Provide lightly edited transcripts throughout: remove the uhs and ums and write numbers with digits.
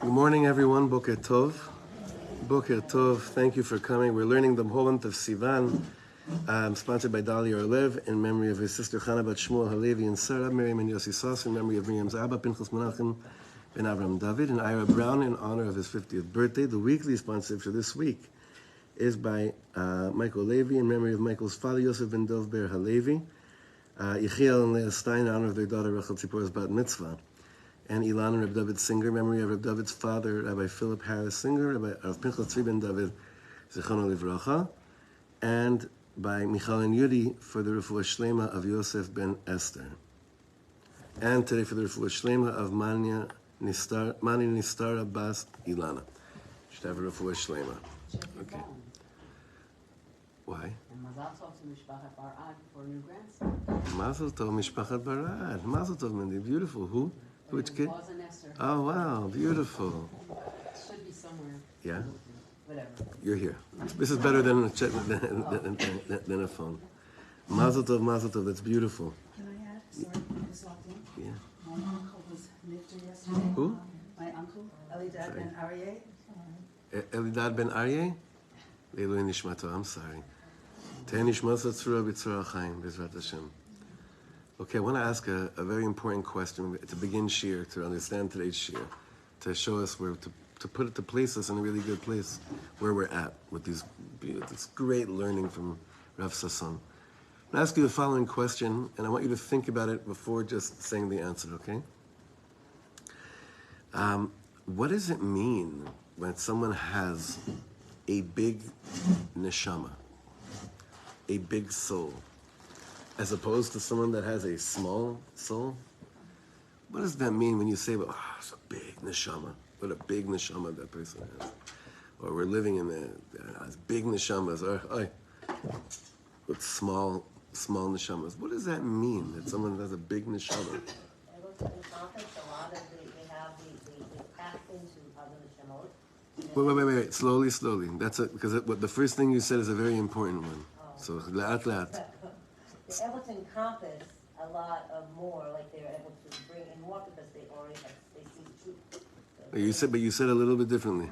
Good morning, everyone. Boker Tov. Boker Tov. Thank you for coming. We're learning the whole month of Sivan, sponsored by Dali Orlev, in memory of his sister Chana Bat Shmuel Halevi and Sarah, Miriam and Yossi Sas, in memory of Miriam's Abba, Pinchas Menachem ben Avram David, and Ira Brown in honor of his 50th birthday. The weekly sponsorship for this week is by Michael Levy, in memory of Michael's father, Yosef ben Dov Ber Halevi, Yechiel and Leah Stein, in honor of their daughter Rachel Tzipporah's bat mitzvah, and Ilan and Reb David Singer, memory of Reb David's father, Rabbi Philip Harris Singer, Rabbi of Pinchas Tzvi ben David, Zichrono Livracha, and by Michal and Yudi for the Refuah Shlema of Yosef ben Esther. And today for the Refuah Shlema of Mani Nistara Bas Ilana. Should have a Refuah Shlema. Okay. Why? And Mazel Tov to Mishpachat Barad for a new grandson. Mazel Tov Mishpachat Barad. Mazel Tov, Mindy. Beautiful. Who? Which kid? Esther. Oh, wow. Beautiful. It should be somewhere. Yeah? Whatever. You're here. This is better than a phone. Mazel Tov. That's beautiful. Can I add? Sorry, I just walked in. Yeah. My uncle was nifter yesterday. Who? My uncle, Elidad Ben Aryeh. Elidad ben Aryeh? Leilu nishmato. I'm sorry. Teh nishmato tzura b'tzura chaim b'ezrat Hashem. Okay, I want to ask a very important question to begin shir, to understand today's shir, to show us where to place us in a really good place where we're at with this great learning from Rav Sasson. I'm going to ask you the following question, and I want you to think about it before just saying the answer, okay? What does it mean when someone has a big neshama, a big soul, as opposed to someone that has a small soul? What does that mean when you say, oh, it's a big neshama? What a big neshama that person has. Or we're living in these big neshamas, or with small neshamas. What does that mean, that someone has a big neshama? In conference, a lot of they have the path into other neshamot. Wait. Slowly. That's it, because the first thing you said is a very important one. So, laat. They're able to encompass a lot of more, like they're able to bring in more because they already they see the truth. But you said a little bit differently.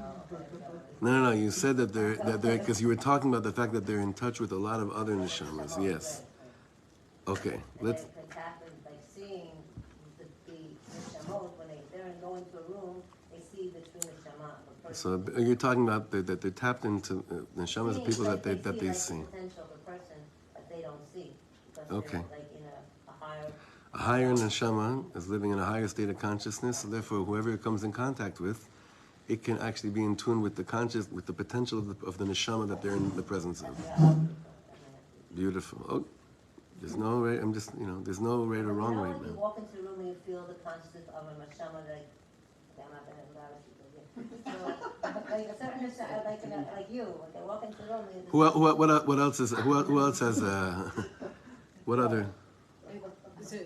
No. You said that they're because you were talking about the fact that they're in touch with a lot of other neshamas. Yes. Okay. Let's. Like seeing the neshamot when they're going to a room, they see the true neshama. So you're talking about that they're tapped into neshamas of people that they see. The potential of the person that they don't see. Okay. Like in a higher neshama is living in a higher state of consciousness, so therefore whoever it comes in contact with, it can actually be in tune with with the potential of the neshama that they're in the presence of. Beautiful. Oh, there's no right. There's no right or wrong right now. You walk into the room and you feel the consciousness of a neshama, like I'm not going to embarrass you. Like a certain neshama, like you, when they walk into the room. What else is? Who else has? What other? So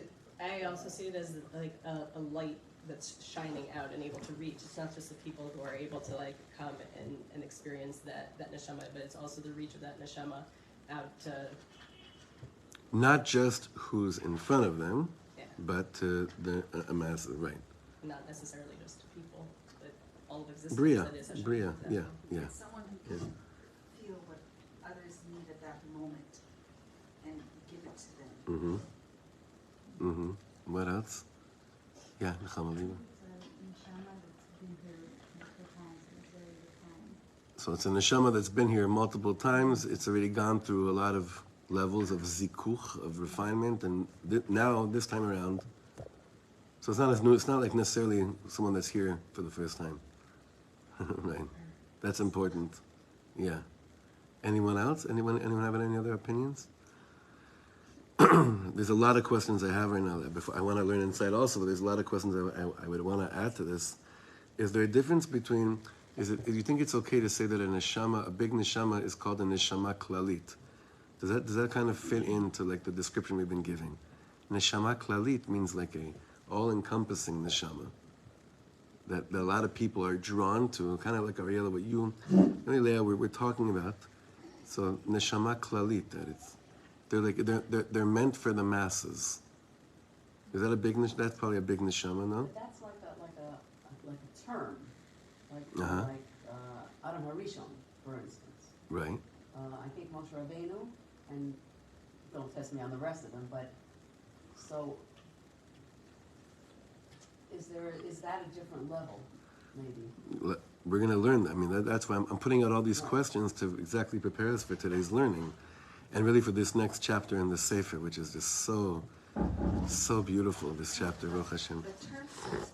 I also see it as like a light that's shining out and able to reach. It's not just the people who are able to like come and experience that neshama, but it's also the reach of that neshama out to. Not just who's in front of them, yeah. But to the masses, right? Not necessarily just to people, but all of existence. Bria, that is yeah. Someone who can feel what others need at that moment and give it to them. What else? Yeah, Nechama. So it's a neshama that's been here multiple times. It's already gone through a lot of levels of zikuch, of refinement, and now this time around. So it's not as new. It's not like necessarily someone that's here for the first time, right? That's important. Yeah. Anyone else? Anyone have any other opinions? There's a lot of questions I have right now. I want to learn inside also, but there's a lot of questions I would want to add to this. Is there a difference between? Do you think it's okay to say that a big neshama, is called a neshama klalit? Does that kind of fit into like the description we've been giving? Neshama klalit means like a all-encompassing neshama that a lot of people are drawn to, kind of like Ariella, what you, Leah, we're talking about. So neshama klalit, they're meant for the masses. Is that that's probably a big neshama, no? But that's like a term. Adam Harishon, for instance. Right. I think Moshe Rabbeinu, and don't test me on the rest of them, but so is that a different level, maybe? We're going to learn that. I mean, that's why I'm putting out all these questions to exactly prepare us for today's learning, and really for this next chapter in the Sefer, which is just so beautiful. This chapter, Baruch Hashem. The term is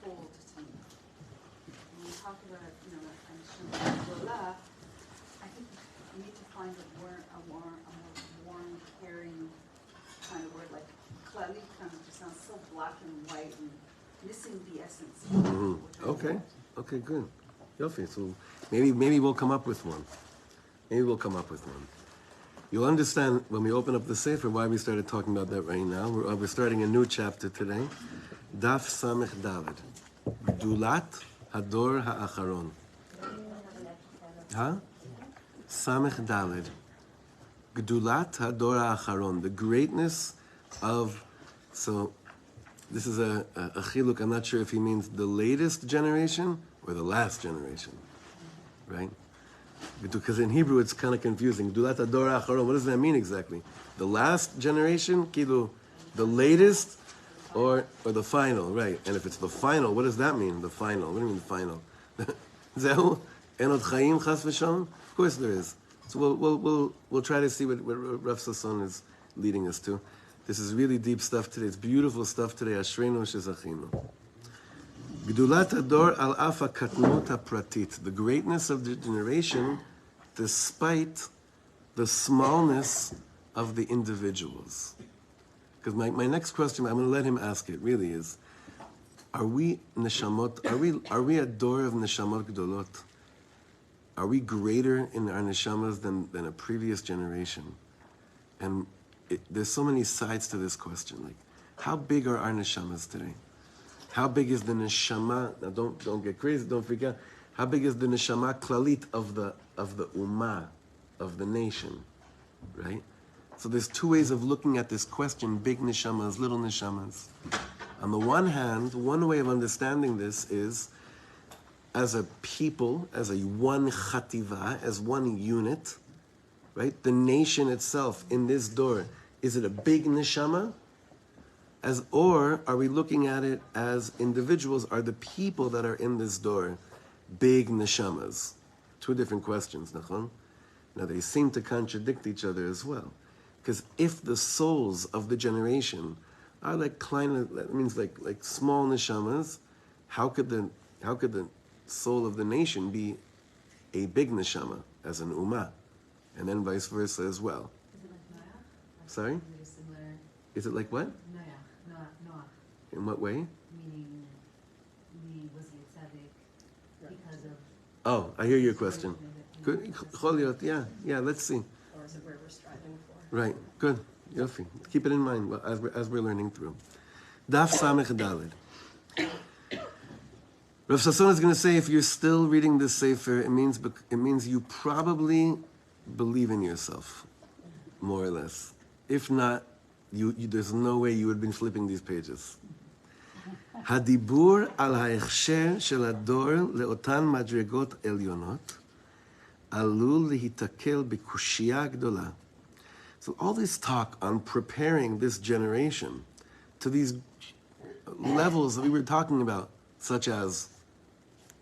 cold to me. When we talk about, Hashem, I think we need to find a more warm, caring kind of word, like klali kind of just sounds so black and white and missing the essence. Mm-hmm. Okay, good. Yofi, so maybe we'll come up with one. You'll understand when we open up the Sefer why we started talking about that right now. We're starting a new chapter today. Daf Samech Daled. Gdulat Hador Ha'acharon. Samech Daled. Gdulat Hador Ha'acharon. The greatness of... So, this is a chiluk. I'm not sure if he means the latest generation or the last generation. Right? Because in Hebrew it's kind of confusing. Gdulat Hador Ha'acharon. What does that mean exactly? The last generation? Kilu, the latest? Or the final, right? And if it's the final, what does that mean? The final. What do you mean the final? Zehu enot chaim chas v'shalom? Of course there is. So we'll try to see what Rav Sasson is leading us to. This is really deep stuff today. It's beautiful stuff today. Ashreinu shezachinu. Gdulat Hador al afa katnut pratit. The greatness of the generation, despite the smallness of the individuals. Because my next question, I'm going to let him ask it, really is, are we neshamot, are we a door of neshamot gdolot? Are we greater in our neshamas than a previous generation? And there's so many sides to this question. Like, how big are our neshamas today? How big is the neshama? Now don't get crazy, don't freak out. How big is the neshama klalit of the ummah, of the nation, right? So there's two ways of looking at this question, big neshamas, little neshamas. On the one hand, one way of understanding this is, as a people, as a one chativa, as one unit, right? The nation itself in this door, is it a big neshama? Or are we looking at it as individuals? Are the people that are in this door big neshamas? Two different questions, nachon? Now they seem to contradict each other as well. Because if the souls of the generation are like klein, that means like small neshamas, how could the soul of the nation be a big neshama as an ummah, and then vice versa as well? Is it like Noach? Sorry? Is it similar? Is it like what? Noach. In what way? Meaning, was he a tzaddik because of... Oh, I hear your question. Good. Yeah. Let's see. Or is it where we're striving for? Right. Good. Yofi. Keep it in mind as we're learning through. Daf Samech Daled. Rav Sasson is going to say, if you're still reading this Sefer, it means you probably believe in yourself, more or less. If not, there's no way you would have been flipping these pages. Hadibur al ha'echsher shel hador leotan madregot elionot alul lehitakel bekushia gdola. So all this talk on preparing this generation to these levels that we were talking about, such as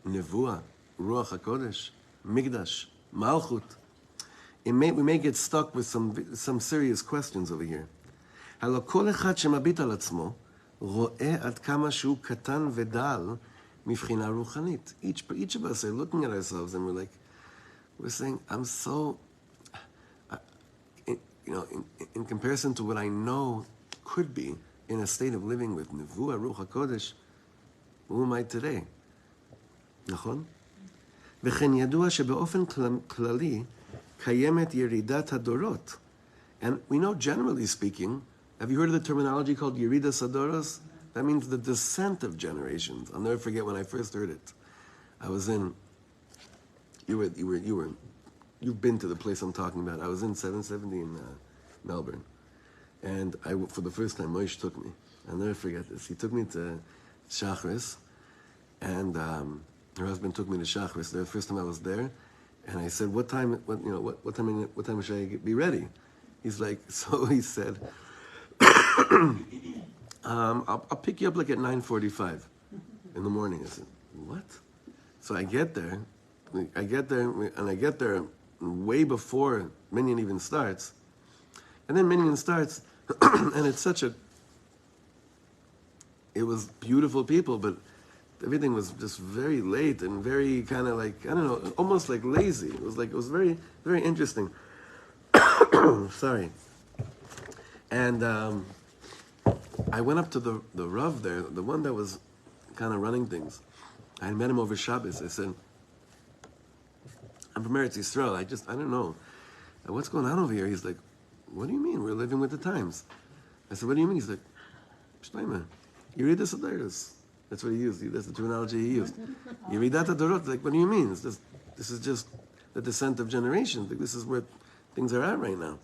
Nevuah, Ruach HaKodesh, Migdash, Malchut. We may get stuck with some serious questions over here. הלא כל אחד שמביט על עצמו רואה עד כמה שהוא קטן ודל מבחינה רוחנית. Each of us are looking at ourselves and we're saying, I'm so, in comparison to what I know could be in a state of living with Nevuah, Ruach HaKodesh, who am I today? נכון? וכן ידוע שבאופן כללי קיימת ירידת הדורות. And we know, generally speaking, have you heard of the terminology called Yeridas Hadoros? That means the descent of generations. I'll never forget when I first heard it. I was in, you've been to the place I'm talking about. I was in 770 in Melbourne. And for the first time, Moshe took me. I'll never forget this. He took me to Shachris. And her husband took me to Shachris the first time I was there, and I said, what time should I be ready? He's like, so he said, I'll pick you up like at 9:45 in the morning. I said, what? So I get there way before Minyan even starts. And then Minyan starts, and it was beautiful people, but everything was just very late and very kind of like, I don't know, almost like lazy. It was very, very interesting. Sorry. And I went up to the Rav there, the one that was kind of running things. I had met him over Shabbos. I said, I'm from Eretz Yisrael. I don't know. What's going on over here? He's like, what do you mean? We're living with the times. I said, what do you mean? He's like, Shlomo, you read the Sedaris. That's what he used. That's the terminology he used. You read that Dorot. Like, what do you mean? This is just the descent of generations. Like, this is where things are at right now.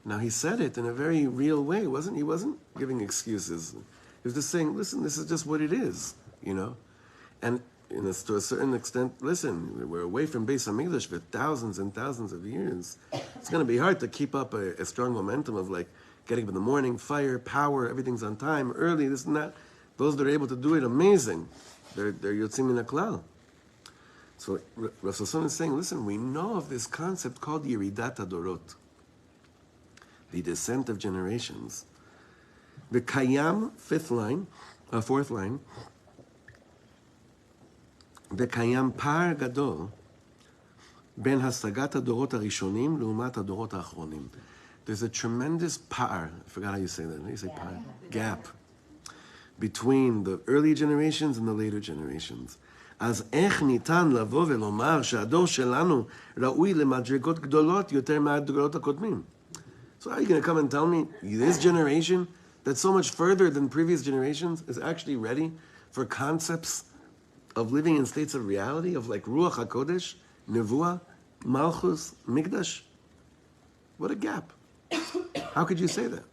Now, he said it in a very real way. He wasn't giving excuses. He was just saying, listen, this is just what it is, you know? And to a certain extent, listen, we're away from Beis HaMikdash for thousands and thousands of years. It's going to be hard to keep up a strong momentum of like getting up in the morning, fire, power, everything's on time, early, this and that. Those that are able to do it, amazing. They're yotzim min haklal. So Rav Sasson is saying, listen, we know of this concept called Yeridat HaDorot, the descent of generations. The Kayam, fourth line, וקיים פער גדול בין השגת הדורות הראשונים לעומת הדורות האחרונים. There's a tremendous פער, I forgot how you say that. How do you say פער? Gap. Between the early generations and the later generations. אז איך ניתן לבוא ולומר שהדור שלנו ראוי למדרגות גדולות יותר מהדורות הקודמים? So are you going to come and tell me this generation that's so much further than previous generations is actually ready for concepts of living in states of reality, of like Ruach HaKodesh, Nevuah, Malchus, Mikdash? What a gap. How could you say that?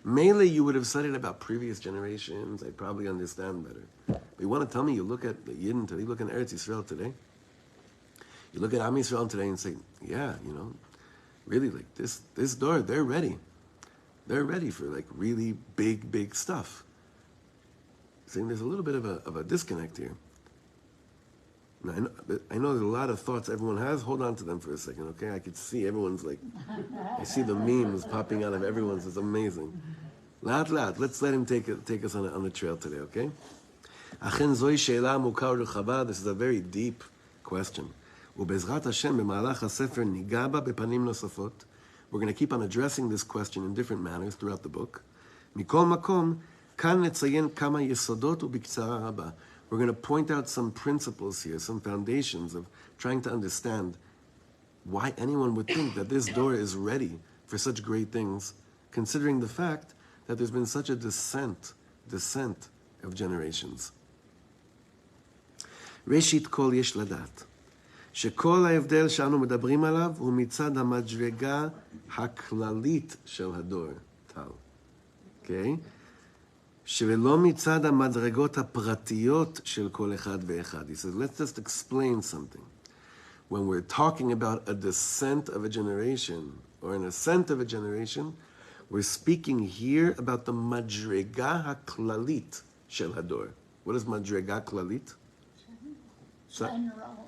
Mainly you would have said it about previous generations. I'd probably understand better. But you want to tell me, you look at the Yidden today, you look at Eretz Yisrael today, you look at Am Yisrael today and say, yeah, you know, really like this door, they're ready. They're ready for like really big stuff. Saying there's a little bit of a disconnect here. Now, I know there's a lot of thoughts everyone has. Hold on to them for a second, okay? I could see everyone's like, I see the memes popping out of everyone's. It's amazing. Laat. Let's let him take us on the trail today, okay? Achen zoi she'ela mukar rechava. This is a very deep question. Ubezrat Hashem b'malach hasefer nigaba bepanim nosafot. We're going to keep on addressing this question in different manners throughout the book. Mikol makom kan netzayen kama yesodot ubiktsara rabba. We're going to point out some principles here, some foundations of trying to understand why anyone would think that this door is ready for such great things, considering the fact that there's been such a descent of generations. ראשית כל יש לדעת, שכל ההבדל שאנו מדברים עליו הוא מצד המדרגה הכללית של הדור, טל. אוקיי? שלא מצד המדרגות הפרטיות של כל אחד ואחד. He says, let's just explain something. When we're talking about a descent of a generation or an ascent of a generation, we're speaking here about the madrega haklalit shel hador. What is madrega klalit?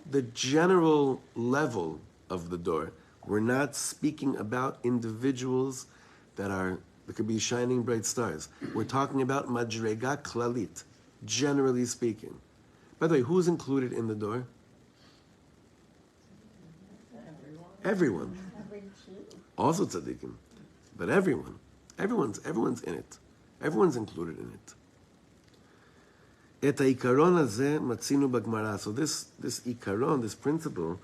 The general level of the door. We're not speaking about individuals that could be shining bright stars. We're talking about madrega klalit, generally speaking. By the way, who's included in the door? Everyone. Also tzaddikim. But everyone. Everyone's in it. Everyone's included in it. Et ha'ikaron hazeh matzinu b'Gemara. So this ikaron, this principle,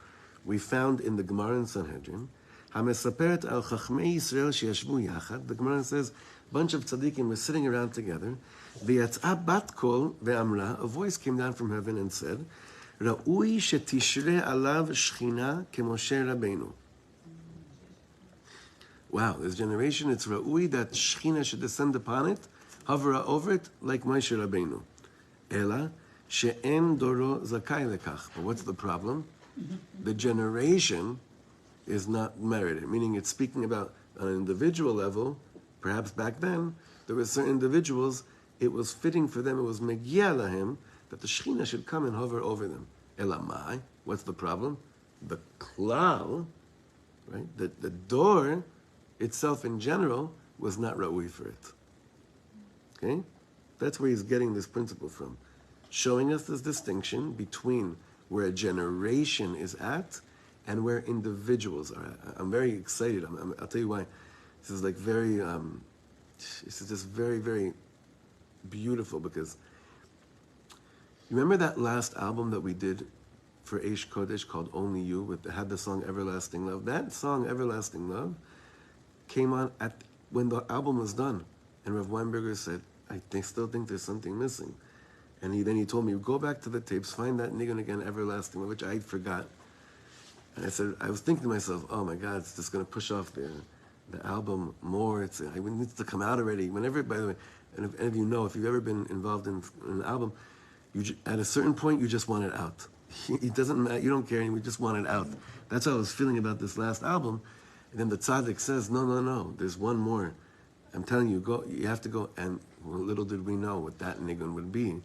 we found in the Gemara in Sanhedrin. HaMesaperet al Chachmei Yisrael sheyashvu yachad. The Gemara says, a bunch of tzaddikim were sitting around together. V'yatzah bat kol ve'amra. A voice came down from heaven and said, Ra'ui shetishre alav shchina kemoshe Rabbeinu. Wow, this generation, it's Ra'ui that shchina should descend upon it, hover over it like Moshe Rabbeinu. Ela she'en doro zakai lekach. But what's the problem? The generation is not merited, meaning it's speaking about on an individual level. Perhaps back then, there were certain individuals, it was fitting for them, it was megia lahem, that the Shekhinah should come and hover over them. Elamai, what's the problem? The klal, right? The door itself in general was not ra'ui for it. Okay? That's where he's getting this principle from. Showing us this distinction between where a generation is at and where individuals are at. I'm very excited. I'll tell you why. This is like very, this is just very, very beautiful because you remember that last album that we did for Eish Kodesh called Only You, had the song Everlasting Love. That song, Everlasting Love, came on when the album was done. And Rav Weinberger said, still think there's something missing. And he told me, go back to the tapes, find that Nigun again, Everlasting Love, which I forgot. And I said, I was thinking to myself, oh my God, it's just going to push off the album more. It needs to come out already. Whenever, by the way, and if any of you know, if you've ever been involved in an album, at a certain point, you just want it out. It doesn't matter, you don't care anymore, you just want it out. That's how I was feeling about this last album. And then the tzaddik says, no, there's one more. I'm telling you, go. You have to go. And little did we know what that nigun would be,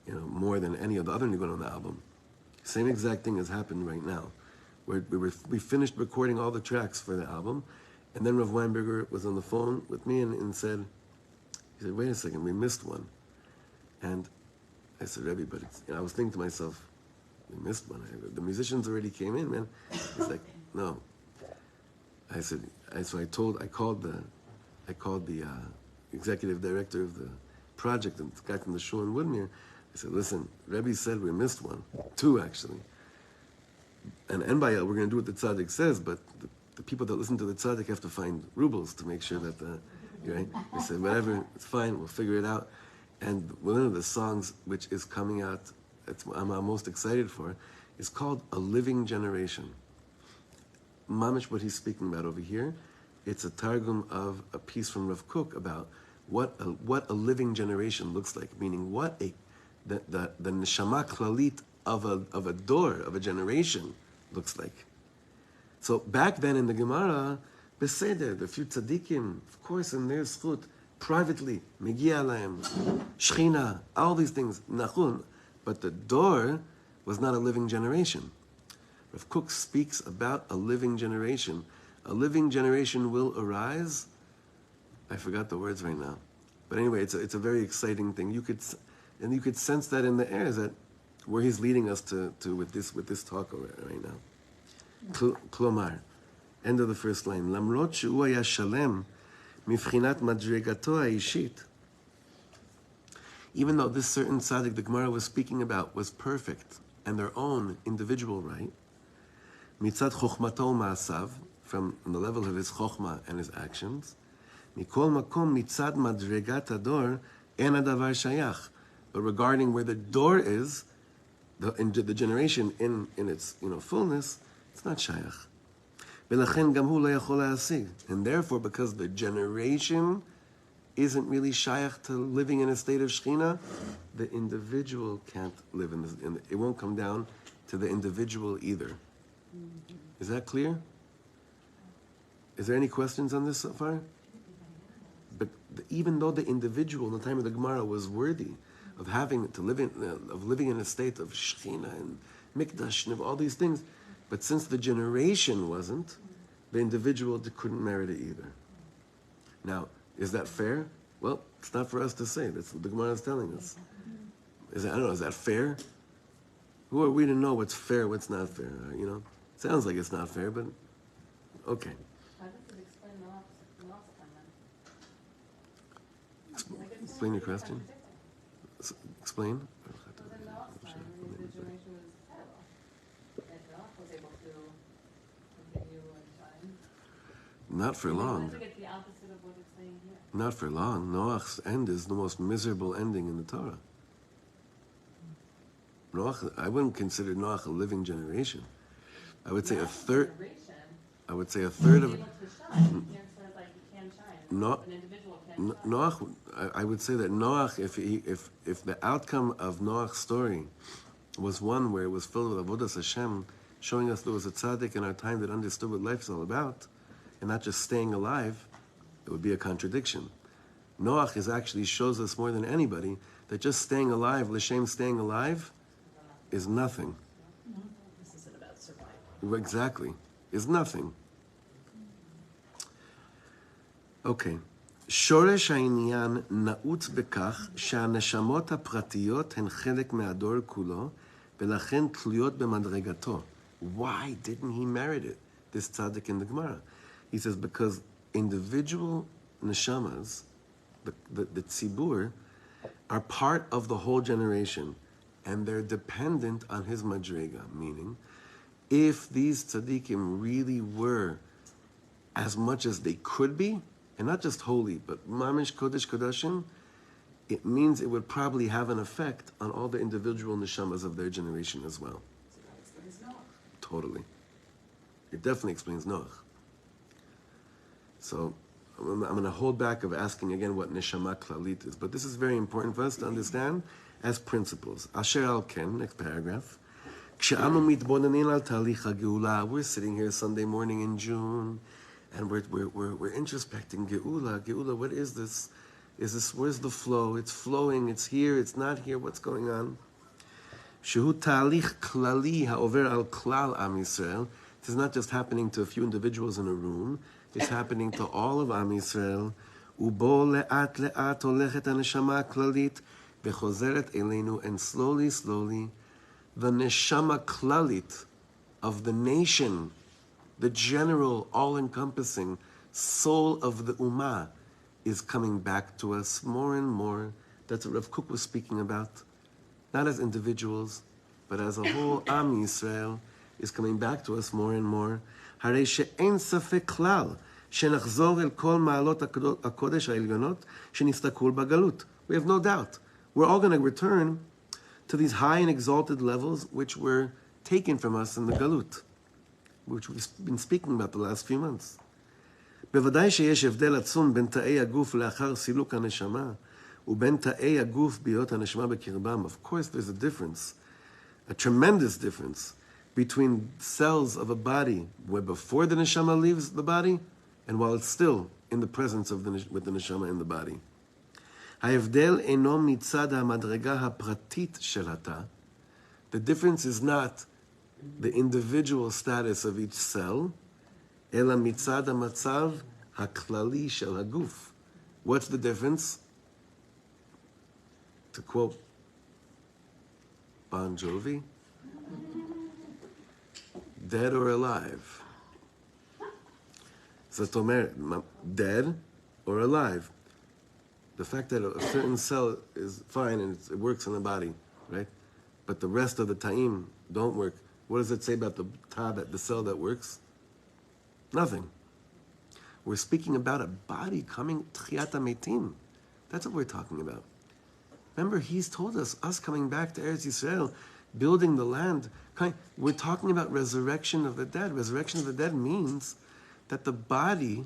more than any of the other nigun on the album. Same exact thing has happened right now. We finished recording all the tracks for the album, and then Rav Weinberger was on the phone with me and said, wait a second, we missed one. And I said, Rebbe, but I was thinking to myself, we missed one. The musicians already came in, man. He's like, no. I said, so I called the executive director of the project, the guy from the shul in Woodmere. I said, listen, Rebbe said we missed one. Two, actually. And Enbayel, we're going to do what the tzaddik says, but the people that listen to the tzaddik have to find rubles to make sure that right? They said, whatever, it's fine, we'll figure it out. And one of the songs which is coming out, I'm most excited for, is called A Living Generation. Mamish, what he's speaking about over here, it's a targum of a piece from Rav Kook about what a living generation looks like, meaning the neshama klalit of a door, of a generation looks like. So back then in the Gemara, Beseder, the few tzaddikim, of course, in their zchut, privately, megia lahem, shechina, all these things, nachun, but the door was not a living generation. Rav Kook speaks about a living generation. A living generation will arise. I forgot the words right now, but anyway, it's a very exciting thing. You could sense that in the air, is that where he's leading us to with this talk right now. Klomar, end of the first line. Lamrot she'u haya shalem mivchinat madregato ha'ishit. Even though this certain tzaddik the Gemara was speaking about was perfect and their own individual right, mitzad chokhmato ma'asav, from the level of his chokhmah and his actions, mikol makom mitzad madregat hador en hadavar shayach. But regarding where the door is, the generation in its fullness, it's not shayach. V'lachen gam hu lo yachol ha'asig. And therefore, because the generation isn't really shayach to living in a state of shechina, the individual can't live it won't come down to the individual either. Is that clear? Is there any questions on this so far? But even though the individual in the time of the Gemara was worthy of living in a state of shechina and mikdash and of all these things, but since the generation wasn't, the individual couldn't merit it either. Now, is that fair? Well, it's not for us to say. That's what the Gemara is telling us. Is that fair? Who are we to know what's fair, what's not fair? Sounds like it's not fair, but okay. How does it explain the loss time then? Explain your question. Explain. So then the loss time, the generation was terrible. And Noach was able to continue in time. Not for long. I think it's the opposite of what it's saying here. Not for long. Noach's end is the most miserable ending in the Torah. Noach, I wouldn't consider Noach a living generation. I would say a third. Generation, I would say a third of. able to shine. Here it says like you can shine. No. An individual can Noach, I would say that Noach, if the outcome of Noach's story was one where it was filled with avodas Hashem, showing us there was a tzaddik in our time that understood what life is all about, and not just staying alive, it would be a contradiction. Noach actually shows us more than anybody that just staying alive, l'shem staying alive, is nothing. This isn't about survival. Exactly, is nothing. Okay. שורש העניין נעוץ בכך שהנשמות הפרטיות הן חלק מהדור כולו, ולכן תלויות במדרגתו. Why didn't he merit it, this tzaddik in the Gemara? He says, because individual neshamas, the tzibur, are part of the whole generation, and they're dependent on his madrega, meaning, if these tzaddikim really were as much as they could be, and not just holy, but mamish kodesh kodashim, it means it would probably have an effect on all the individual neshamas of their generation as well. So that explains Noah. Totally. It definitely explains Noach. So I'm going to hold back of asking again what neshama klalit is, but this is very important for us to understand as principles. Asher al ken, next paragraph. כשאנו מתבוננים על תהליך הגאולה, we're sitting here Sunday morning in June, and we're introspecting Geula, what is this? Where's the flow? It's flowing, it's here, it's not here, what's going on? שהוא תהליך כללי העובר על כלל עם ישראל. This is not just happening to a few individuals in a room, it's happening to all of עם ישראל. ובו לאט לאט הולכת הנשמה הכללית וחוזרת אלינו, and slowly, the neshama klalit of the nation, the general, all-encompassing soul of the Ummah, is coming back to us more and more. That's what Rav Kook was speaking about. Not as individuals, but as a whole Am Yisrael is coming back to us more and more. הרי שאין ספק כלל שנחזור אל כל מעלות הקודש העליונות שנסתכלו בגלות. We have no doubt. We're all going to return to these high and exalted levels which were taken from us in the galut, which we've been speaking about the last few months. בוודאי שיש הבדל עצום בין תאי הגוף לאחר סילוק הנשמה ובין תאי הגוף בהיות הנשמה בקרבם. Of course there's a difference, a tremendous difference, between cells of a body where before the neshama leaves the body and while it's still in the presence of with the neshama in the body. ההבדל אינו מצד המדרגה הפרטית של התא. The difference is not the individual status of each cell, אלא מצד המצב הכללי של הגוף. What's the difference? To quote Bon Jovi, dead or alive. זאת אומרת, dead or alive. The fact that a certain cell is fine and it works in the body, right? But the rest of the ta'im don't work. What does it say about the the cell that works? Nothing. We're speaking about a body coming, tchiyat metim. That's what we're talking about. Remember, he's told us coming back to Eretz Yisrael, building the land. We're talking about resurrection of the dead. Resurrection of the dead means that the body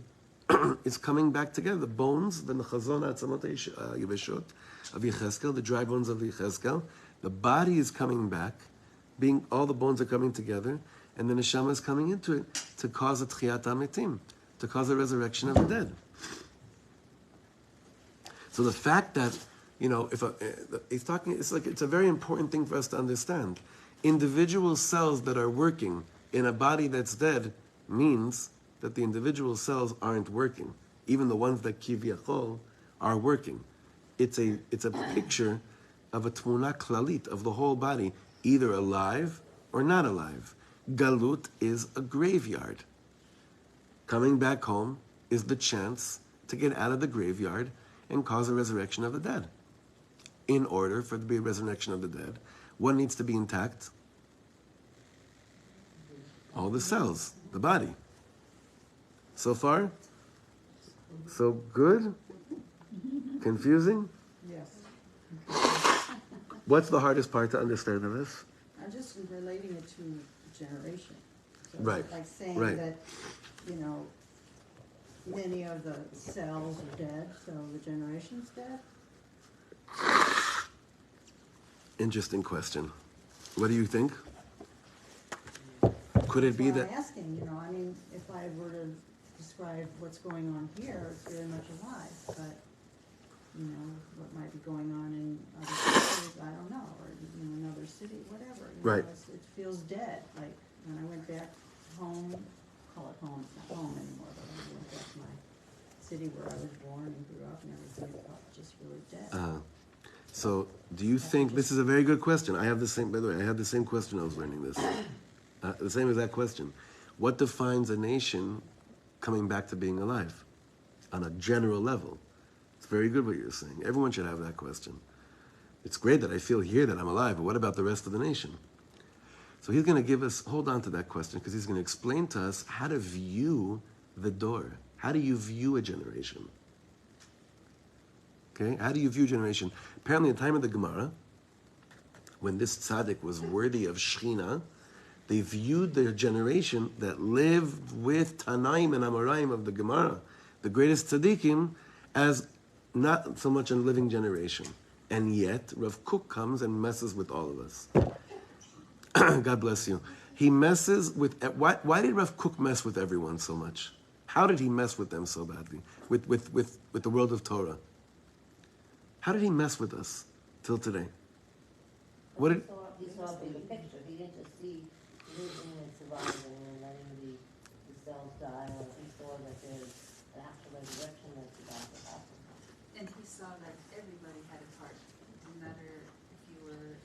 is coming back together. The bones, the nechazon atzamot yeveshot of Yechezkel, the dry bones of Yechezkel, the body is coming back, all the bones are coming together, and the neshama is coming into it to cause a tchiyat hametim, to cause a resurrection of the dead. So the fact that, he's talking, it's a very important thing for us to understand. Individual cells that are working in a body that's dead means that the individual cells aren't working. Even the ones that kivyachol are working. It's a picture of a tmuna klalit, of the whole body, either alive or not alive. Galut is a graveyard. Coming back home is the chance to get out of the graveyard and cause a resurrection of the dead. In order for there to be a resurrection of the dead, what needs to be intact? All the cells, the body. So far? So good? Confusing? Yes. What's the hardest part to understand of this? I'm just relating it to generation. So Right, Like saying right. that, many of the cells are dead, so the generation's dead? Interesting question. What do you think? Could it be Well, that? I'm asking, I mean, if I were to describe what's going on here, it's very much alive, but, what might be going on in other cities, I don't know, or, another city, whatever. Right. It feels dead, like, when I went back home, call it home, it's not home anymore, but when I went back to my city where I was born and grew up and everything, it felt just really dead. So, do you think this is a very good question? I have the same. By the way, I had the same question. I was learning this. The same exact question. What defines a nation coming back to being alive, on a general level? It's very good what you're saying. Everyone should have that question. It's great that I feel here that I'm alive, but what about the rest of the nation? So he's going to give us. Hold on to that question because he's going to explain to us how to view the door. How do you view a generation? Okay, how do you view generation? Apparently, in the time of the Gemara, when this tzaddik was worthy of Shechina, they viewed their generation that lived with Tanaim and Amoraim of the Gemara, the greatest tzaddikim, as not so much a living generation. And yet, Rav Kook comes and messes with all of us. God bless you. He messes with... Why did Rav Kook mess with everyone so much? How did he mess with them so badly? With the world of Torah? How did he mess with us till today? What did... He saw a bigger picture. He didn't just see living and surviving and letting the cells die. Or he saw that there's an actual resurrection that's about to happen. And he saw that everybody had a part. It didn't matter if you were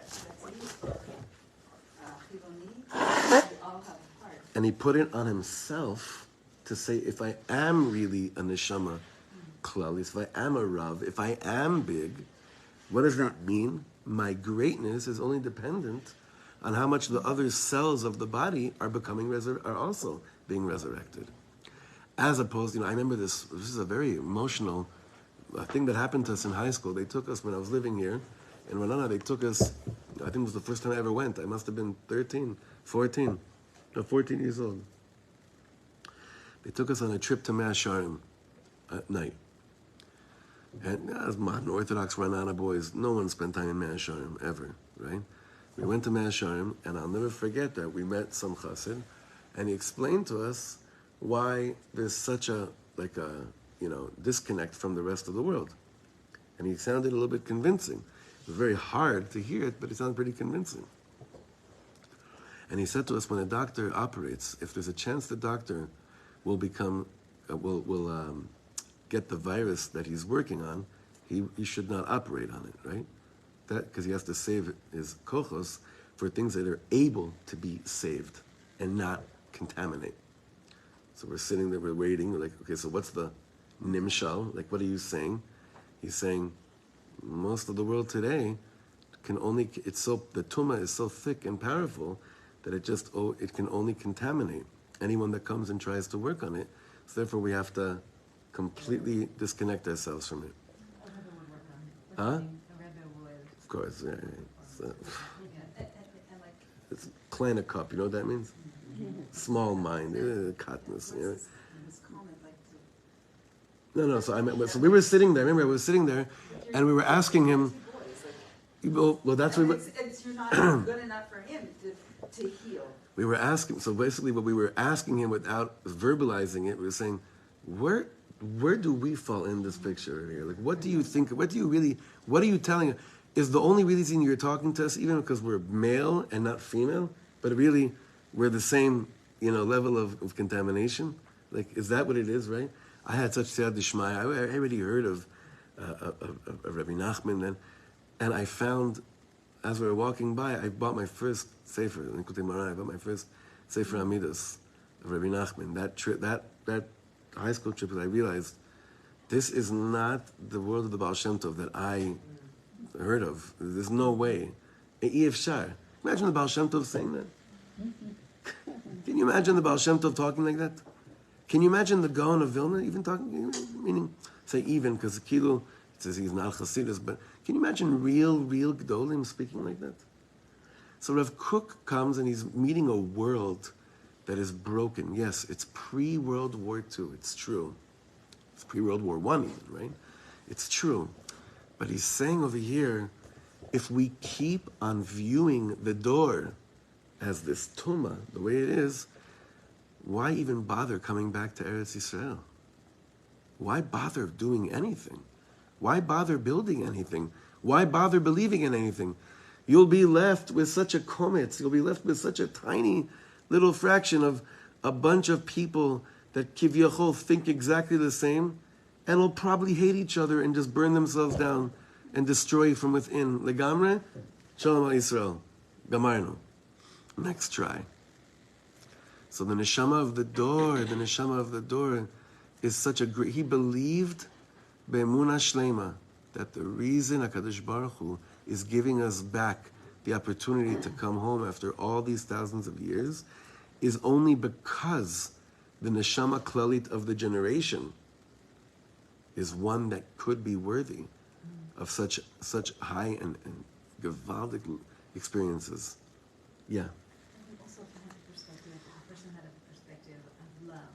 Dati or Chiloni, we all have a part. And he put it on himself to say, if I am really a neshama klalis, if I am a Rav, if I am big, what does that mean? My greatness is only dependent on how much the other cells of the body are are also being resurrected. As opposed, I remember this is a very emotional thing that happened to us in high school. They took us, when I was living here in Ranana, they took us, I think it was the first time I ever went. I must have been 14 years old. They took us on a trip to Mea Shearim at night. And as modern Orthodox Ranana boys, no one spent time in Mea Shearim ever, right? We went to Mea Shearim, and I'll never forget that we met some chassid, and he explained to us why there's such a disconnect from the rest of the world. And he sounded a little bit convincing. It was very hard to hear it, but it sounded pretty convincing. And he said to us, when a doctor operates, if there's a chance the doctor will become, get the virus that he's working on, he should not operate on it, right? That because he has to save his kochos for things that are able to be saved and not contaminate. So we're sitting there, we're waiting, we're like, okay, so what's the nimshal? Like, what are you saying? He's saying, most of the world today the tumah is so thick and powerful that it can only contaminate anyone that comes and tries to work on it. So therefore we have to completely disconnect ourselves from it. A rebbe would work on it. Huh? A rebbe would. Of course, yeah. So, And like, it's kleine cup, you know what that means? Small mind, katnus. it was common, like to So we were sitting there. Remember, I was sitting there, and we were asking him. Well, that's what you're not good enough for him to heal. we were asking. So basically, what we were asking him without verbalizing it, we were saying, where do we fall in this picture here? Like, what do you think? What are you telling us? Is the only reason you're talking to us even because we're male and not female, but really we're the same, level of contamination? Like, is that what it is, right? I had such siyad d'shmaya. I already heard of Rabbi Nachman then, and I found, as we were walking by, I bought my first sefer, I bought my first sefer Amidas of Rabbi Nachman. That trip, that high school trip, that I realized this is not the world of the Baal Shem Tov that I heard of. There's no way. Shar. Imagine the Baal Shem Tov saying that. Can you imagine the Baal Shem Tov talking like that? Can you imagine the Gaon of Vilna even talking? Meaning, say even, because Kilo, it says he's not Chassidus, but can you imagine real Gdolim speaking like that? So Rav Kook comes and he's meeting a world that is broken. Yes, it's pre-World War II, it's true. It's pre-World War I even, right? It's true. But he's saying over here, if we keep on viewing the door as this tumah, the way it is, why even bother coming back to Eretz Yisrael? Why bother doing anything? Why bother building anything? Why bother believing in anything? You'll be left with such a kometz, you'll be left with such a tiny little fraction of a bunch of people that kivyachol think exactly the same, and will probably hate each other and just burn themselves down and destroy from within. Legamre, Shalom Yisrael, Gamarnu. Next try. So the neshama of the door is such a great, he believed be'emunah shlema, that the reason HaKadosh Baruch Hu is giving us back the opportunity to come home after all these thousands of years is only because the neshama klalit of the generation is one that could be worthy of such high and gewaldic experiences. Yeah. Also from the perspective, a person had a perspective of love,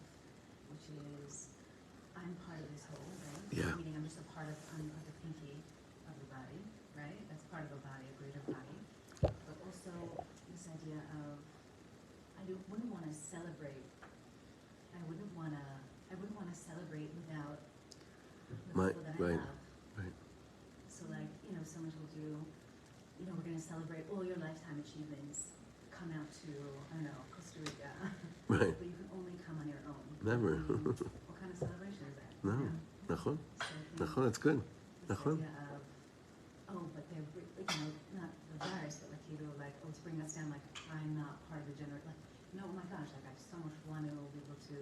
which is, I'm part of this whole, right? Yeah. Meaning I'm just a part of, I'm the pinky of the body, right? That's part of a body, a greater body. But also this idea of, wouldn't want to celebrate. I wouldn't want to celebrate without the people that I love. Right. So like, someone told you, we're going to celebrate all your lifetime achievements. Come out to, I don't know, Costa Rica. Right. But you can only come on your own. Never. What kind of celebration is that? No. Nachon. Nachon, that's good. This Nachon. idea of, but they're, not the virus, but like, to bring us down, like, I'm not part of the generation. Like, oh my gosh, like, I so much want to be able to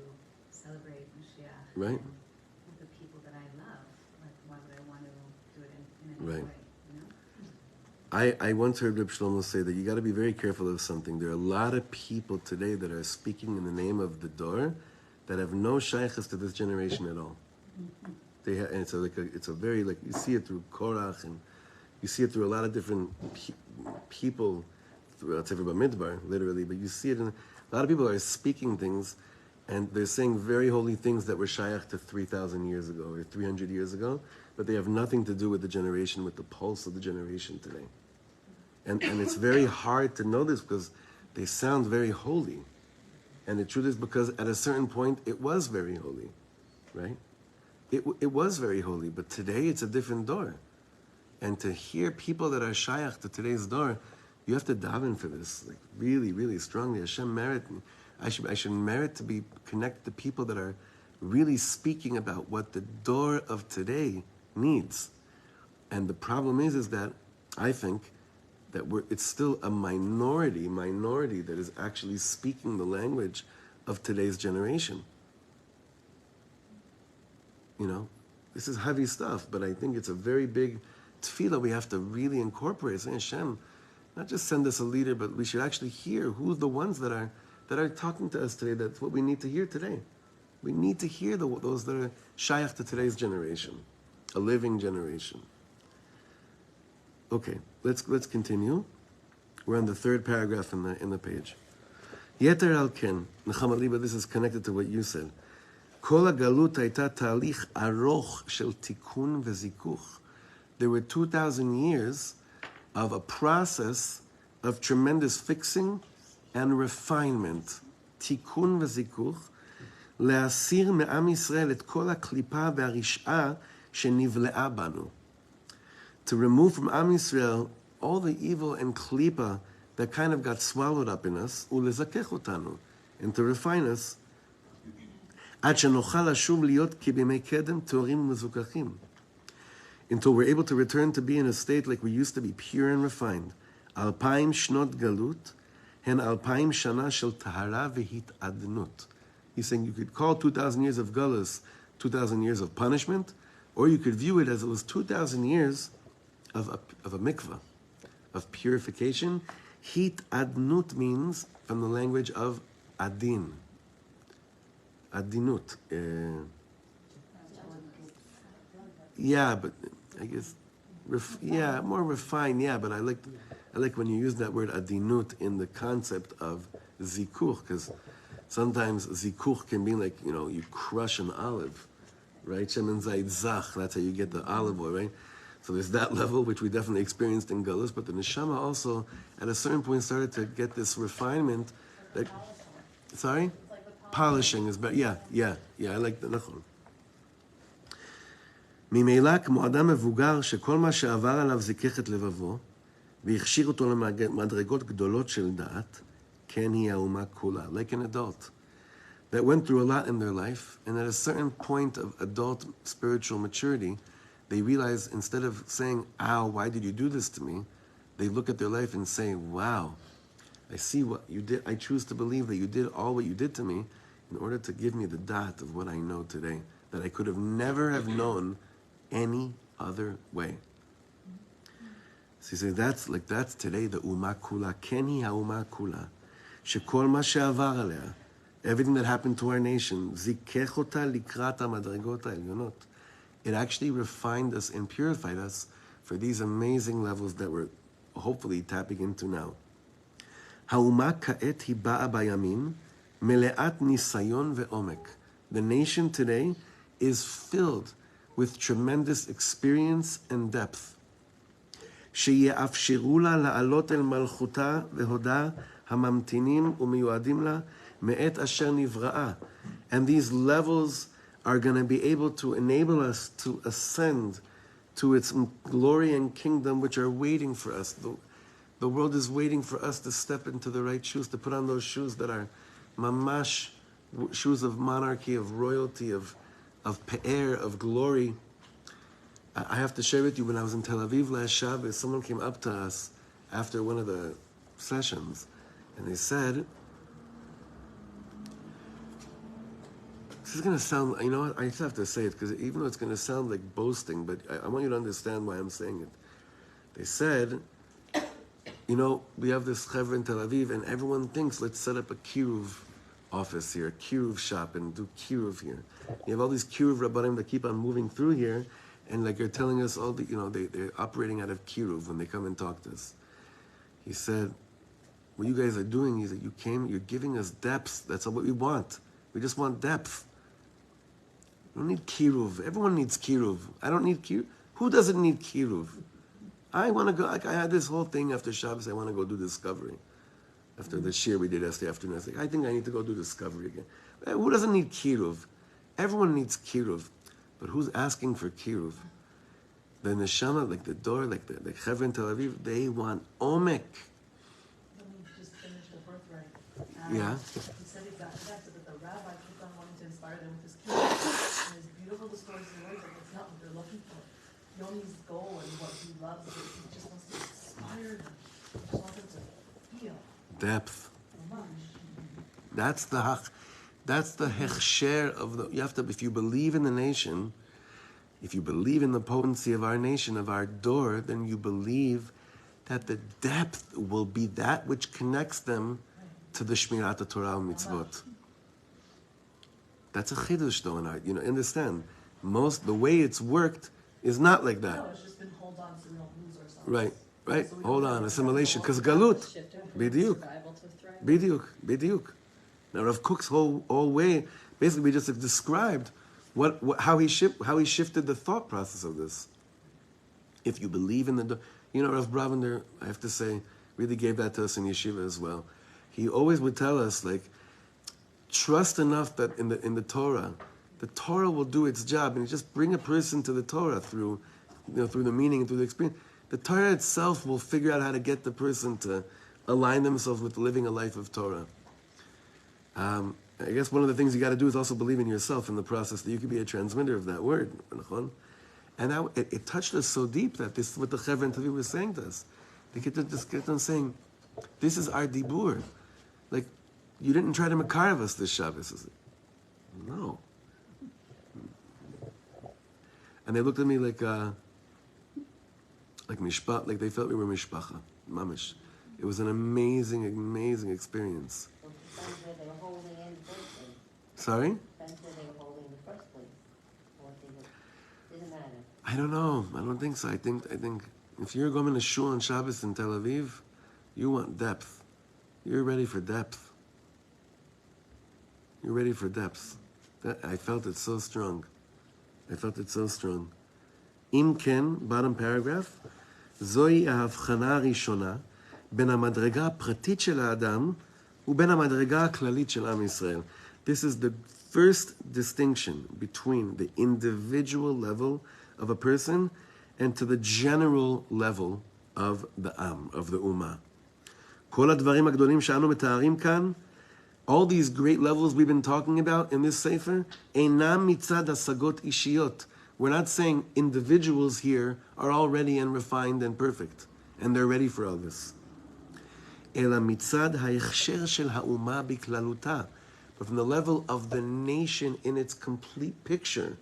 celebrate Mashiach. Right. With the people that I love. Like, why would I want to do it in any Right. way, I once heard Rav Shlomo say that you got to be very careful of something. There are a lot of people today that are speaking in the name of the door that have no shaykhs to this generation at all. And it's a very, like, you see it through Korach, and you see it through a lot of different people throughout Sefer Bamidbar, literally, but you see it in, a lot of people are speaking things, and they're saying very holy things that were shaykh to 3,000 years ago or 300 years ago, but they have nothing to do with the generation, with the pulse of the generation today. And it's very hard to know this because they sound very holy. And the truth is because at a certain point, it was very holy, right? It was very holy, but today it's a different door. And to hear people that are shaykh to today's door, you have to daven for this, like really, really strongly. Hashem merit, I should merit to be connected to people that are really speaking about what the door of today needs. And the problem is that I think that it's still a minority that is actually speaking the language of today's generation. This is heavy stuff, but I think it's a very big tefillah we have to really incorporate. Saying, Hashem, not just send us a leader, but we should actually hear who's the ones that are talking to us today. That's what we need to hear today. We need to hear those that are shaykh to today's generation, a living generation. Okay, let's continue. We're on the third paragraph in the page. Yeter al ken, Nechama Liba, this is connected to what you said. Kol hagalut hayta talich aroch shel tikun vezikuch. There were 2,000 years of a process of tremendous fixing and refinement. Tikun vezikuch, להסיר מעם ישראל את כל הקליפה והרשעה שנבלעה בנו. To remove from Am Yisrael all the evil and klipa that kind of got swallowed up in us, ולזכך אותנו, and to refine us, עד שנוכל לשוב להיות כבימי קדם טהורים ומזוכחים. Until we're able to return to be in a state like we used to be, pure and refined. 2,000 שנות גלות, הן 2,000 שנה של טהרה והתעדנות. He's saying you could call 2,000 years of galus 2,000 years of punishment, or you could view it as it was 2,000 years of a mikvah, of purification. Hitadnut means from the language of adin. Adinut. Yeah, but I guess, more refined, yeah, but I like when you use that word adinut in the concept of zikuch, because Sometimes zikuch can be like, you crush an olive, right? Shemen zayit zach, that's how you get the olive oil, right? So there's that level, which we definitely experienced in Galus, but the neshama also, at a certain point, started to get this refinement. That, sorry? Polishing is better. Yeah, I like the nachon. ממילא כמו אדם מבוגר שכל מה שעבר עליו זיכך את לבבו והכשיר אותו למדרגות גדולות של דעת, כן היא האומה כולה, like an adult that went through a lot in their life, and at a certain point of adult spiritual maturity, they realize instead of saying, ow, why did you do this to me? They look at their life and say, wow, I see what you did. I choose to believe that you did all what you did to me in order to give me the dot of what I know today, that I could have never have known any other way. So you say, that's today, the Uma Kula, Keni HaUma Kula, Shekol Ma She'avar Alea, everything that happened to our nation, Zikech Ota Likrat HaMadregot HaElyonot. It actually refined us and purified us for these amazing levels that we're hopefully tapping into now. HaUma Ka'et Hi Ba'a Bayamin, Mele'at Nisayon Ve'omek. The nation today is filled with tremendous experience and depth. שיאפשרו לה לעלות אל מלכותה והודה הממתינים ומיועדים לה מעת אשר נבראה. And these levels are going to be able to enable us to ascend to its glory and kingdom which are waiting for us. The world is waiting for us to step into the right shoes, to put on those shoes that are mamash, shoes of monarchy, of royalty, of pe'er, of glory. I have to share with you, when I was in Tel Aviv last Shabbos, someone came up to us after one of the sessions, and they said, this is going to sound, you know what, I just have to say it, because even though it's going to sound like boasting, but I want you to understand why I'm saying it. They said, we have this chevra in Tel Aviv, and everyone thinks, let's set up a kiruv office here, a kiruv shop, and do kiruv here. You have all these kiruv rabbanim that keep on moving through here, and like you're telling us all the, they're operating out of kiruv when they come and talk to us. He said, what you guys are doing is that you're giving us depth. That's what we want. We just want depth. We don't need kiruv. Everyone needs kiruv. I don't need kiruv. Who doesn't need kiruv? I want to go, I had this whole thing after Shabbos, I want to go do discovery. After the shir we did yesterday afternoon, I was like, I think I need to go do discovery again. Who doesn't need kiruv? Everyone needs kiruv. But who's asking for kiruv? The neshama, like the door, like the chevra in Tel Aviv, they want omek. Let me just finish the birthright. Yeah. He said exactly that, so that the rabbi kept on wanting to inspire them with his kiruv. And as beautiful the stories and words, like it's not what they're looking for. Yoni's goal and what he loves is he just wants to inspire them. He just wants them to feel. Depth. That's the hechsher of the. You have to, if you believe in the nation, if you believe in the potency of our nation, of our door, then you believe that the depth will be that which connects them to the Shmirat Torah mitzvot. That's a chidush, though, in art. Understand? The way it's worked is not like that. No, it's just been hold on so we don't lose ourselves. Right. Hold on, assimilation, because galut. Bidiyuk. Now, Rav Kook's whole way, basically, we just described how he shifted the thought process of this. If you believe in the, Rav Bravender, I have to say, really gave that to us in yeshiva as well. He always would tell us, trust enough that in the Torah will do its job, and you just bring a person to the Torah through the meaning and through the experience. The Torah itself will figure out how to get the person to align themselves with living a life of Torah. I guess one of the things you got to do is also believe in yourself in the process that you could be a transmitter of that word. And it touched us so deep that this is what the Chevra in Tel Aviv was saying to us. They just kept on saying, this is our dibur. You didn't try to makarev us this Shabbos. No. And they looked at me like mishpach, like they felt we were mishpacha, mamish. It was an amazing, amazing experience. Depends where they were holding in the first place. Sorry? Depends where they were holding in the first place. Doesn't matter. I don't know. I don't think so. I think if you're going to shul on Shabbos in Tel Aviv, you want depth. You're ready for depth. You're ready for depths. I felt it so strong. I felt it so strong. Im ken, bottom paragraph, זוהי ההבחנה הראשונה בין המדרגה הפרטית של האדם ובין המדרגה הכללית של עם ישראל. This is the first distinction between the individual level of a person and to the general level of the Am, of the Ummah. כל הדברים הגדולים שאנו מתארים כאן, all these great levels we've been talking about in this sefer, אינם מצד השגות אישיות. We're not saying individuals here are all ready and refined and perfect, and they're ready for all this. אלא מצד ההכשר של האומה בכללותה. But from the level of the nation in its complete picture,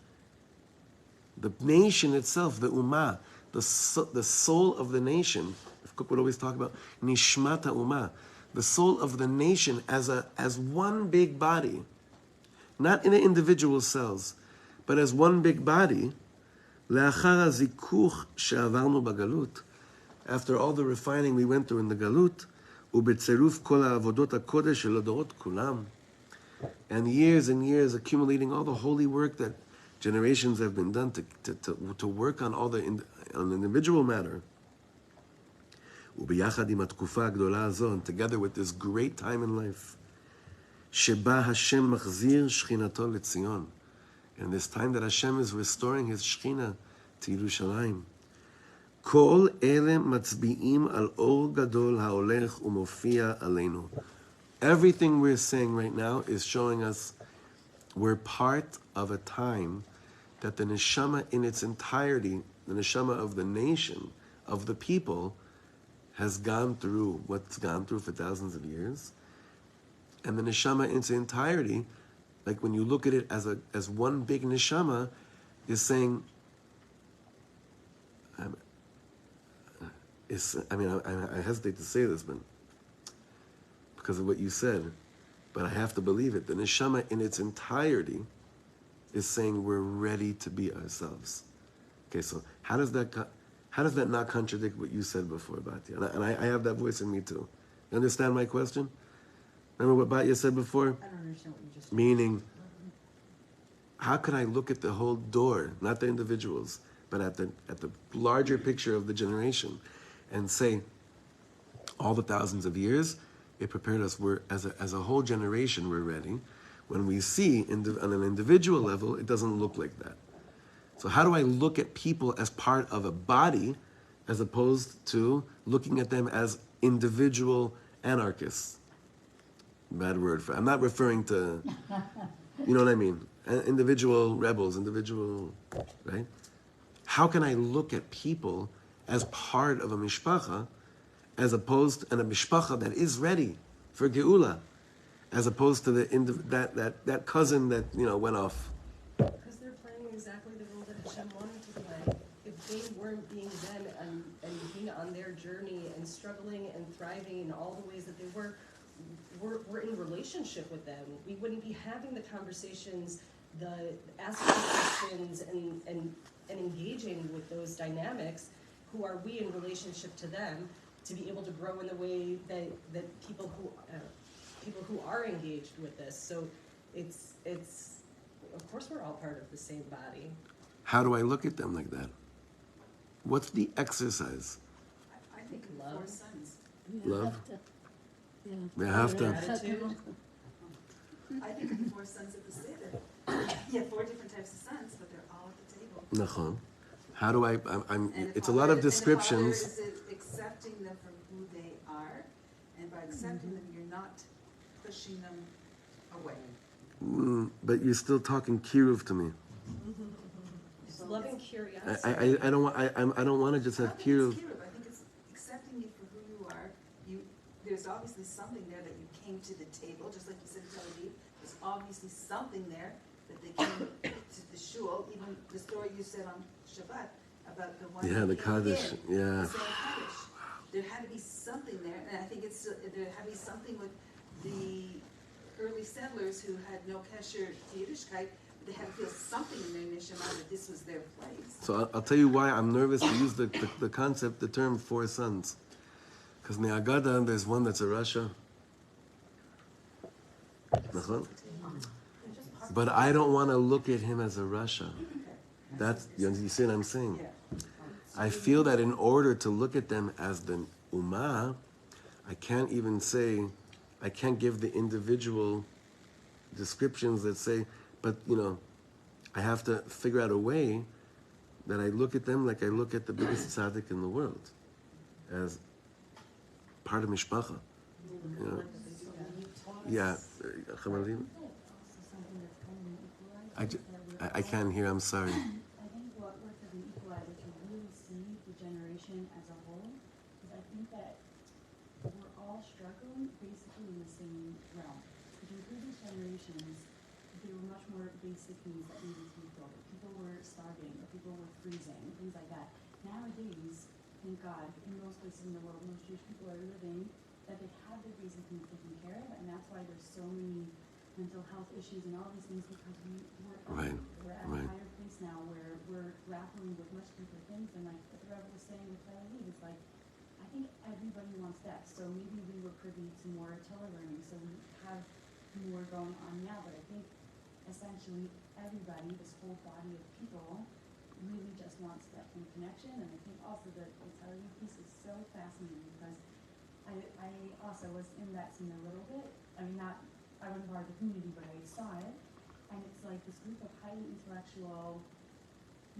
the nation itself, the ummah, the soul of the nation, if Cook would always talk about nishmat ummah, the soul of the nation as one big body, not in the individual cells, but as one big body, לאחר הזיכוך שעברנו בגלות, after all the refining we went through in the galut, ובצירוף כל העבודות הקודש של הדורות כולם, and years and years accumulating all the holy work that generations have been done to work on all on the individual matter. וביחד עם התקופה הגדולה הזו, and together with this great time in life, שבה השם מחזיר שכינתו לציון. And this time that Hashem is restoring His Shekhinah to Yerushalayim. כל אלה מצביעים על אור גדול ההולך ומופיע עלינו. Everything we're saying right now is showing us we're part of a time that the neshama in its entirety, the neshama of the nation, of the people, has gone through what's gone through for thousands of years. And the neshama in its entirety, like when you look at it as one big neshama, is saying, I hesitate to say this, but because of what you said, but I have to believe it. The neshama in its entirety is saying we're ready to be ourselves. Okay, so how does that not contradict what you said before, Batya? And I have that voice in me too. You understand my question? Remember what Batya said before? I don't understand what you just said. Meaning, how can I look at the whole door, not the individuals, but at the larger picture of the generation, and say, all the thousands of years, it prepared us. We're as a whole generation, we're ready. When we see on an individual level, it doesn't look like that. So how do I look at people as part of a body, as opposed to looking at them as individual anarchists? Bad word for. I'm not referring to. You know what I mean? Individual rebels, right? How can I look at people as part of a mishpacha, as opposed to a mishpacha that is ready for geula, as opposed to that cousin that went off? Because they're playing exactly the role that Hashem wanted to play. If they weren't being them and being on their journey and struggling and thriving in all the ways that they were, we're in relationship with them. We wouldn't be having the conversations, asking questions, and engaging with those dynamics. Who are we in relationship to them to be able to grow in the way that people who are engaged with this? So it's of course we're all part of the same body. How do I look at them like that? What's the exercise? I think of Love. 4 sons. Love. We have to. Gratitude. I think of the 4 sons of the Seder. You have 4 different types of sons, but they're all at the table. Nachon. How do I? And It's a lot of and the descriptions. father is accepting them for who they are, and by accepting them, you're not pushing them away. But you're still talking kiruv to me. Just loving curiosity. I don't want to just have I don't think kiruv. it's kiruv. I think it's accepting you for who you are. There's obviously something there that you came to the table, just like you said in Tel Aviv. There's obviously something there that they came to the shul. Even the story you said on Shabbat about the one. Yeah, the that came Kaddish. in, Yeah. the same Kaddish. There had to be something there, and I think there had to be something with the early settlers who had no kesher to Yiddishkeit. They had to feel something in their neshama that this was their place. So I'll tell you why I'm nervous to use the concept, the term 4 sons. Because in the Agada, there's one that's a Rasha. Nachon? But I don't want to look at him as a Rasha. That's, you see what I'm saying? I feel that in order to look at them as the Ummah, I can't even say, I can't give the individual descriptions that say, but I have to figure out a way that I look at them like I look at the biggest tzaddik in the world, as part of mishpacha. Yeah, Chamalim? I can't hear, I'm sorry. I think what works as an equalizer to really see the generation as a whole is I think that we're all struggling basically in the same realm. If you include these generations, there were much more basic needs that needed to be filled. People were starving, or people were freezing, things like that. Nowadays, thank God, in most places in the world, most Jewish people are living that they have their basic needs taken care of, and that's why there's so many mental health issues and all these things, because we're at a higher place now where we're grappling with much deeper things. And like the Rev was saying with Tel Aviv, it's like, I think everybody wants that. So maybe we were privy to more telelearning, so we have more going on now. But I think essentially everybody, this whole body of people, really just wants that kind of connection. And I think also the Tel Aviv piece is so fascinating because I also was in that scene a little bit. I mean, I wasn't part of the community, but I saw it. And it's like this group of highly intellectual,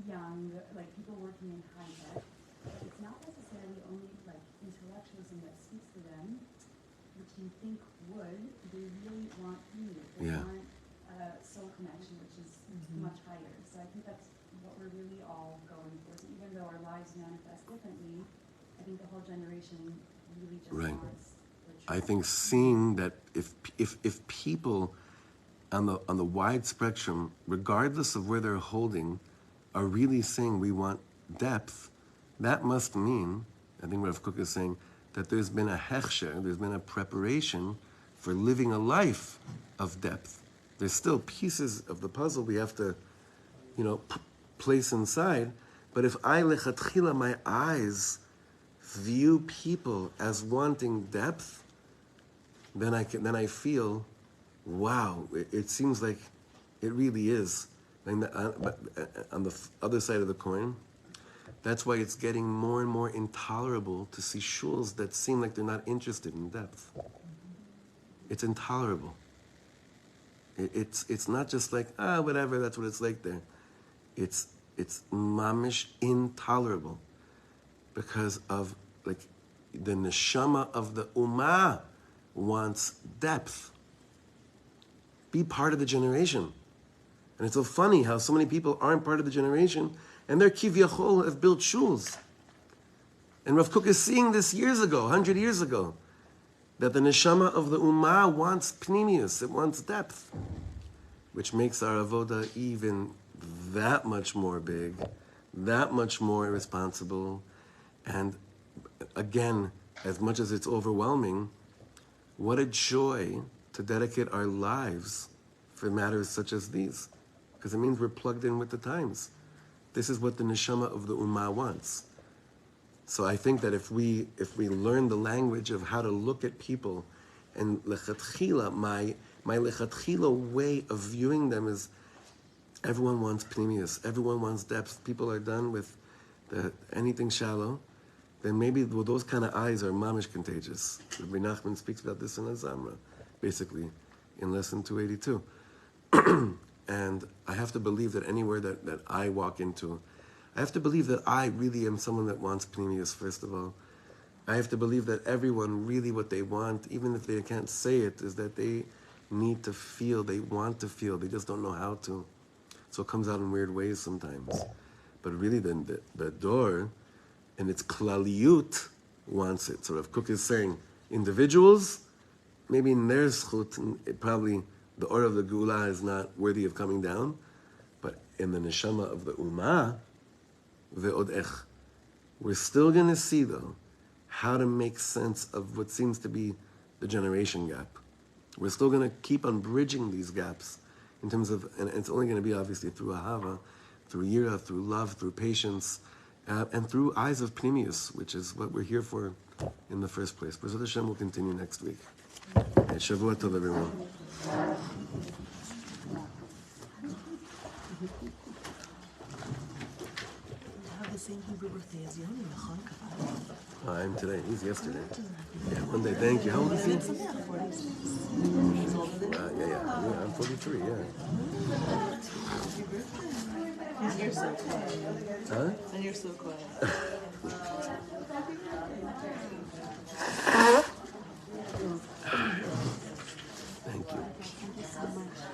young, like people working in high tech. But it's not necessarily only like intellectualism that speaks to them, which you think would. They really want community. They want soul connection, which is much higher. So I think that's what we're really all going for. So even though our lives manifest differently, I think the whole generation really just wants. I think seeing that if people on the wide spectrum, regardless of where they're holding, are really saying we want depth, that must mean, I think Rav Kook is saying, that there's been a hechsher, there's been a preparation for living a life of depth. There's still pieces of the puzzle we have to, place inside. But if I lechatchila, my eyes view people as wanting depth, then I feel, wow, it seems like it really is. But on the other side of the coin, that's why it's getting more and more intolerable to see shuls that seem like they're not interested in depth. It's intolerable. It's not just like, whatever, that's what it's like there. It's mamish intolerable because of like the neshama of the ummah wants depth. Be part of the generation. And it's so funny how so many people aren't part of the generation and they're kivyachol have built shuls. And Rav Kook is seeing this years ago, 100 years ago, that the neshama of the ummah wants pnimius, it wants depth, which makes our avoda even that much more big, that much more irresponsible. And again, as much as it's overwhelming, what a joy to dedicate our lives for matters such as these, because it means we're plugged in with the times. This is what the neshama of the ummah wants. So I think that if we learn the language of how to look at people, and lechatchila, my lechatchila way of viewing them is everyone wants pnimius, everyone wants depth. People are done with anything shallow. Then maybe those kind of eyes are mamish contagious. Rabbi Nachman speaks about this in Azamra, basically, in lesson 282. And I have to believe that anywhere that I walk into, I have to believe that I really am someone that wants pnimius, first of all. I have to believe that everyone really what they want, even if they can't say it, is that they need to feel, they want to feel, they just don't know how to. So it comes out in weird ways sometimes. But really the door, and its klaliyut, wants it. So Rav Kook is saying, individuals, maybe in their zchut, probably the or of the Gula is not worthy of coming down, but in the neshama of the ummah, ve'od ech, we're still going to see, though, how to make sense of what seems to be the generation gap. We're still going to keep on bridging these gaps in terms of, and it's only going to be obviously through ahava, through yira, through love, through patience, and through eyes of pnimius, which is what we're here for in the first place. B'ezrat Hashem will continue next week. Shavua tov, everyone. have the same Hebrew birthday as Yoni, Chanukah. I'm today. He's yesterday. Yeah, Monday. Thank you. How old is he? Yeah. I'm 43. Yeah. You're so quiet. Huh? And you're so quiet. Thank you.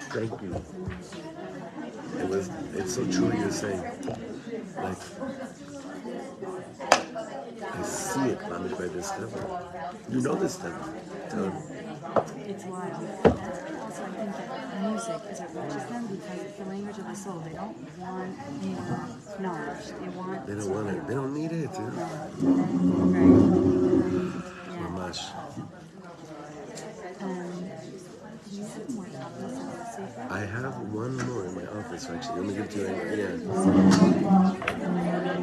Thank you. It's so true what you're saying. Like, I see it, Mamish, by this stuff. You know this stuff. Tell him. It's wild. That's why also I think that music is what reaches them because it's the language of the soul. They don't want more knowledge. They don't want it. They don't need it. Right. Mamash. Do you have more copies of the Sefer? I have one more in my office, actually. Let me give it to you right now. Yeah.